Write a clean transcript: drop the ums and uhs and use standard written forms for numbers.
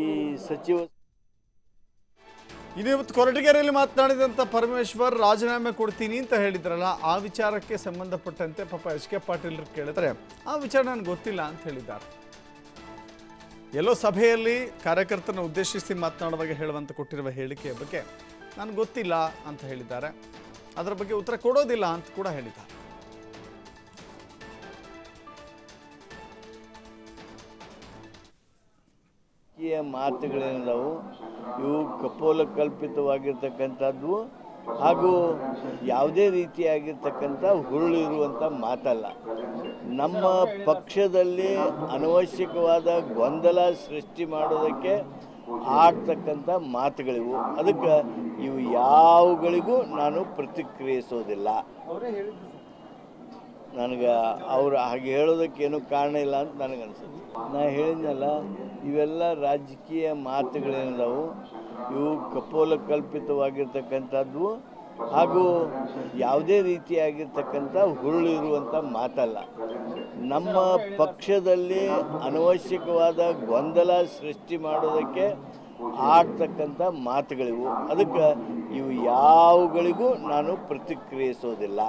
ಈ ಸಚಿವ ಇವತ್ತು ಕೊರಟಗೆರೆಯಲ್ಲಿ ಮಾತನಾಡಿದಂಥ ಪರಮೇಶ್ವರ್ ರಾಜೀನಾಮೆ ಕೊಡ್ತೀನಿ ಅಂತ ಹೇಳಿದ್ರಲ್ಲ, ಆ ವಿಚಾರಕ್ಕೆ ಸಂಬಂಧಪಟ್ಟಂತೆ ಪಾಪ ಎಚ್ ಕೆ ಪಾಟೀಲ್ ಕೇಳಿದ್ರೆ ಆ ವಿಚಾರ ನನಗೆ ಗೊತ್ತಿಲ್ಲ ಅಂತ ಹೇಳಿದ್ದಾರೆ. ಎಲ್ಲೋ ಸಭೆಯಲ್ಲಿ ಕಾರ್ಯಕರ್ತನ ಉದ್ದೇಶಿಸಿ ಮಾತನಾಡುವಾಗ ಹೇಳುವಂತ ಕೊಟ್ಟಿರುವ ಹೇಳಿಕೆಯ ಬಗ್ಗೆ ನನಗೆ ಗೊತ್ತಿಲ್ಲ ಅಂತ ಹೇಳಿದ್ದಾರೆ. ಅದರ ಬಗ್ಗೆ ಉತ್ತರ ಕೊಡೋದಿಲ್ಲ ಅಂತ ಕೂಡ ಹೇಳಿದ್ದಾರೆ. ಮಾತುಗಳೇನಿದಾವು ಇವು ಕಪೋಲ ಕಲ್ಪಿತವಾಗಿರ್ತಕ್ಕಂಥದ್ದು ಹಾಗೂ ಯಾವುದೇ ರೀತಿಯಾಗಿರ್ತಕ್ಕಂಥ ಹುರುಳಿರುವಂಥ ಮಾತಲ್ಲ. ನಮ್ಮ ಪಕ್ಷದಲ್ಲಿ ಅನವಶ್ಯಕವಾದ ಗೊಂದಲ ಸೃಷ್ಟಿ ಮಾಡೋದಕ್ಕೆ ಆಡ್ತಕ್ಕಂಥ ಮಾತುಗಳಿವು. ಅದಕ್ಕೆ ಇವು ಯಾವುಗಳಿಗೂ ನಾನು ಪ್ರತಿಕ್ರಿಯಿಸೋದಿಲ್ಲ. ನನಗೆ ಅವರು ಹಾಗೆ ಹೇಳೋದಕ್ಕೇನು ಕಾರಣ ಇಲ್ಲ ಅಂತ ನನಗನ್ಸುತ್ತೆ. ನಾನು ಹೇಳಿದ್ನಲ್ಲ, ಇವೆಲ್ಲ ರಾಜಕೀಯ ಮಾತುಗಳೇನಿದಾವು ಇವು ಕಪೋಲ ಕಲ್ಪಿತವಾಗಿರ್ತಕ್ಕಂಥದ್ದು ಹಾಗೂ ಯಾವುದೇ ರೀತಿಯಾಗಿರ್ತಕ್ಕಂಥ ಹುರುಳಿರುವಂಥ ಮಾತಲ್ಲ. ನಮ್ಮ ಪಕ್ಷದಲ್ಲಿ ಅನವಶ್ಯಕವಾದ ಗೊಂದಲ ಸೃಷ್ಟಿ ಮಾಡೋದಕ್ಕೆ ಆಡ್ತಕ್ಕಂಥ ಮಾತುಗಳಿವು. ಅದಕ್ಕೆ ಇವು ಯಾವುಗಳಿಗೂ ನಾನು ಪ್ರತಿಕ್ರಿಯಿಸೋದಿಲ್ಲ.